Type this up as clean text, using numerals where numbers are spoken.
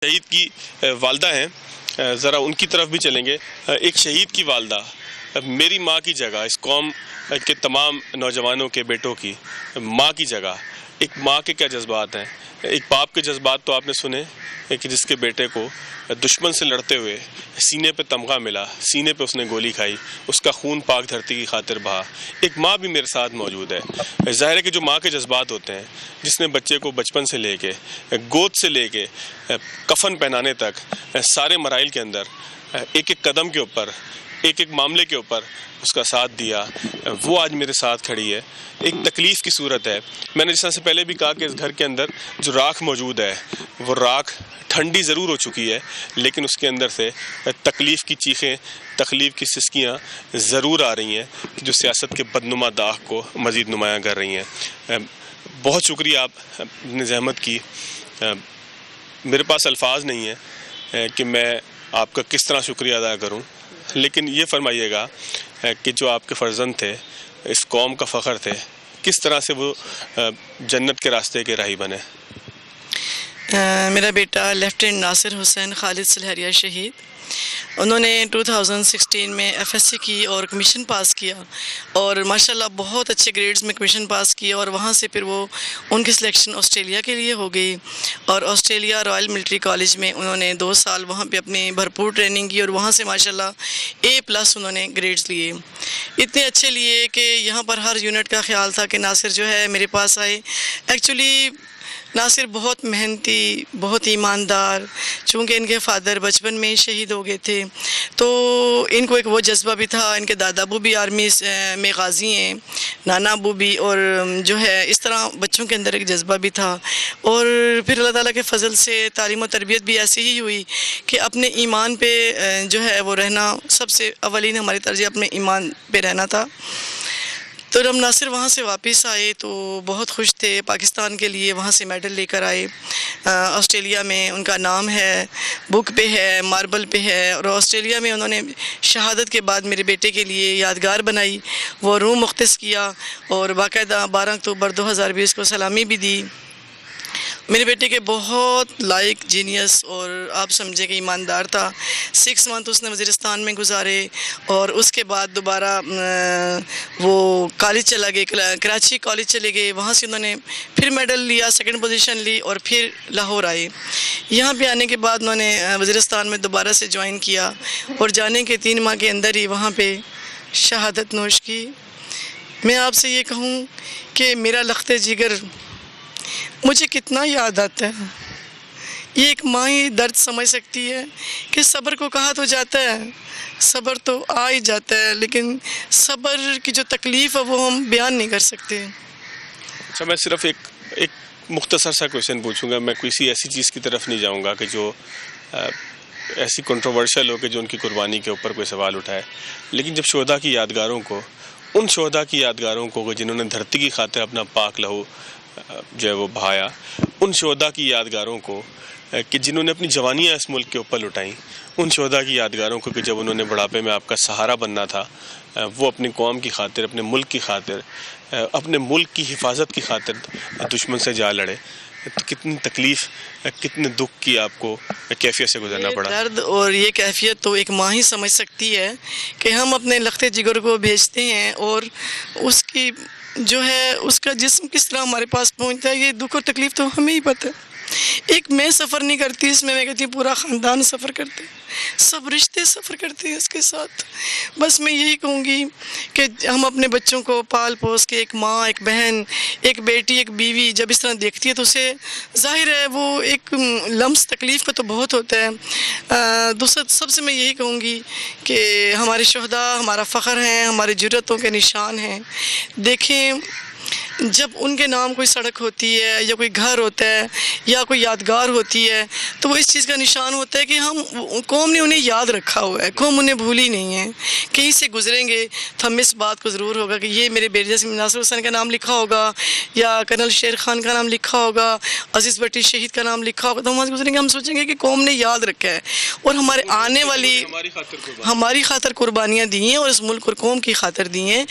شہید کی والدہ ہیں، ذرا ان کی طرف بھی چلیں گے۔ ایک شہید کی والدہ میری ماں کی جگہ، اس قوم کے تمام نوجوانوں کے بیٹوں کی ماں کی جگہ، ایک ماں کے کیا جذبات ہیں، ایک باپ کے جذبات تو آپ نے سنے کہ جس کے بیٹے کو دشمن سے لڑتے ہوئے سینے پہ تمغہ ملا، سینے پہ اس نے گولی کھائی، اس کا خون پاک دھرتی کی خاطر بہا۔ ایک ماں بھی میرے ساتھ موجود ہے۔ ظاہر ہے کہ جو ماں کے جذبات ہوتے ہیں، جس نے بچے کو بچپن سے لے کے گود سے لے کے کفن پہنانے تک سارے مراحل کے اندر ایک ایک قدم کے اوپر، ایک ایک معاملے کے اوپر اس کا ساتھ دیا، وہ آج میرے ساتھ کھڑی ہے۔ ایک تکلیف کی صورت ہے۔ میں نے جس طرح سے پہلے بھی کہا کہ اس گھر کے اندر جو راکھ موجود ہے، وہ راکھ ٹھنڈی ضرور ہو چکی ہے، لیکن اس کے اندر سے تکلیف کی چیخیں، تکلیف کی سسکیاں ضرور آ رہی ہیں، جو سیاست کے بدنما داغ کو مزید نمایاں کر رہی ہیں۔ بہت شکریہ آپ نے زحمت کی۔ میرے پاس الفاظ نہیں ہیں کہ میں آپ کا کس طرح شکریہ ادا کروں، لیکن یہ فرمائیے گا کہ جو آپ کے فرزند تھے، اس قوم کا فخر تھے، کس طرح سے وہ جنت کے راستے کے راہی بنے؟ میرا بیٹا لیفٹیننٹ ناصر حسین خالد سلہریہ شہید، انہوں نے 2016 میں FSC کی اور کمیشن پاس کیا، اور ماشاءاللہ بہت اچھے گریڈز میں کمیشن پاس کیا، اور وہاں سے پھر وہ ان کی سلیکشن آسٹریلیا کے لیے ہو گئی، اور آسٹریلیا رائل ملٹری کالج میں انہوں نے 2 سال وہاں پہ اپنی بھرپور ٹریننگ کی، اور وہاں سے ماشاءاللہ A+ انہوں نے گریڈز لیے، اتنے اچھے لیے کہ یہاں پر ہر یونٹ کا خیال تھا کہ ناصر جو ہے میرے پاس آئے۔ ایکچولی ناصر بہت محنتی، بہت ایماندار، چونکہ ان کے فادر بچپن میں ہی شہید ہو گئے تھے، تو ان کو ایک وہ جذبہ بھی تھا۔ ان کے دادا ابو بھی آرمی میں غازی ہیں، نانا ابو بھی، اور جو ہے اس طرح بچوں کے اندر ایک جذبہ بھی تھا، اور پھر اللہ تعالیٰ کے فضل سے تعلیم و تربیت بھی ایسی ہی ہوئی کہ اپنے ایمان پہ جو ہے وہ رہنا، سب سے اولین ہماری ترجیح اپنے ایمان پہ رہنا تھا۔ تو جب ناصر وہاں سے واپس آئے تو بہت خوش تھے، پاکستان کے لیے وہاں سے میڈل لے کر آئے۔ آسٹریلیا میں ان کا نام ہے، بک پہ ہے، ماربل پہ ہے، اور آسٹریلیا میں انہوں نے شہادت کے بعد میرے بیٹے کے لیے یادگار بنائی، وہ روم مختص کیا، اور باقاعدہ 12 اکتوبر 2020 کو سلامی بھی دی۔ میرے بیٹے کے بہت لائق، جینیس، اور آپ سمجھے کہ ایماندار تھا۔ 6 منتھ اس نے وزیرستان میں گزارے، اور اس کے بعد دوبارہ وہ کالج چلا گئے، کراچی کالج چلے گئے، وہاں سے انہوں نے پھر میڈل لیا، 2nd پوزیشن لی، اور پھر لاہور آئے۔ یہاں پہ آنے کے بعد انہوں نے وزیرستان میں دوبارہ سے جوائن کیا، اور جانے کے 3 ماہ کے اندر ہی وہاں پہ شہادت نوش کی۔ میں آپ سے یہ کہوں کہ میرا لخت جگر مجھے کتنا یاد آتا ہے۔ یہ ایک ماں ہی درد سمجھ سکتی ہے کہ صبر کو کہا تو جاتا ہے، صبر تو آ ہی جاتا ہے، لیکن صبر کی جو تکلیف ہے وہ ہم بیان نہیں کر سکتے۔ اچھا، میں صرف ایک مختصر سا کویشچن پوچھوں گا، میں کسی ایسی چیز کی طرف نہیں جاؤں گا کہ جو ایسی کنٹروورشل ہو کہ جو ان کی قربانی کے اوپر کوئی سوال اٹھائے، لیکن جب شہداء کی یادگاروں کو، ان شہداء کی یادگاروں کو جنہوں نے دھرتی کی خاطر اپنا پاک لہو جو ہے وہ بہایا، ان شہداء کی یادگاروں کو کہ جنہوں نے اپنی جوانیاں اس ملک کے اوپر لٹائیں، ان شہداء کی یادگاروں کو کہ جب انہوں نے بڑھاپے میں آپ کا سہارا بننا تھا، وہ اپنی قوم کی خاطر، اپنے ملک کی خاطر، اپنے ملک کی حفاظت کی خاطر دشمن سے جا لڑے، کتنی تکلیف، کتنے دکھ کی آپ کو کیفیت سے گزرنا پڑا؟ درد اور یہ کیفیت تو ایک ماں ہی سمجھ سکتی ہے کہ ہم اپنے لخت جگر کو بھیجتے ہیں، اور اس کی جو ہے اس کا جسم کس طرح ہمارے پاس پہنچتا ہے، یہ دکھ اور تکلیف تو ہمیں ہی پتہ ہے۔ ایک میں سفر نہیں کرتی اس میں کہتی ہوں پورا خاندان سفر کرتے، سب رشتے سفر کرتے ہیں اس کے ساتھ۔ بس میں یہی کہوں گی کہ ہم اپنے بچوں کو پال پوس کے، ایک ماں، ایک بہن، ایک بیٹی، ایک بیوی جب اس طرح دیکھتی ہے تو اسے ظاہر ہے وہ ایک لمس تکلیف کا تو بہت ہوتا ہے۔ دوسرا سب سے میں یہی کہوں گی کہ ہمارے شہداء ہمارا فخر ہیں، ہماری جرأتوں کے نشان ہیں۔ دیکھیں، جب ان کے نام کوئی سڑک ہوتی ہے، یا کوئی گھر ہوتا ہے، یا کوئی یادگار ہوتی ہے، تو وہ اس چیز کا نشان ہوتا ہے کہ ہم قوم نے انہیں یاد رکھا ہوا ہے، قوم انہیں بھولی نہیں ہے۔ کہیں سے گزریں گے تو ہم اس بات کو ضرور ہوگا کہ یہ میرے بیٹے جیسے ناصر حسین کا نام لکھا ہوگا، یا کرنل شیر خان کا نام لکھا ہوگا، عزیز بٹی شہید کا نام لکھا ہوگا، تو ہم وہاں سے گزریں گے، ہم سوچیں گے کہ قوم نے یاد رکھا ہے، اور ہمارے آنے والی ہماری خاطر قربانیاں دی ہیں، اور اس ملک اور قوم کی خاطر دی ہیں۔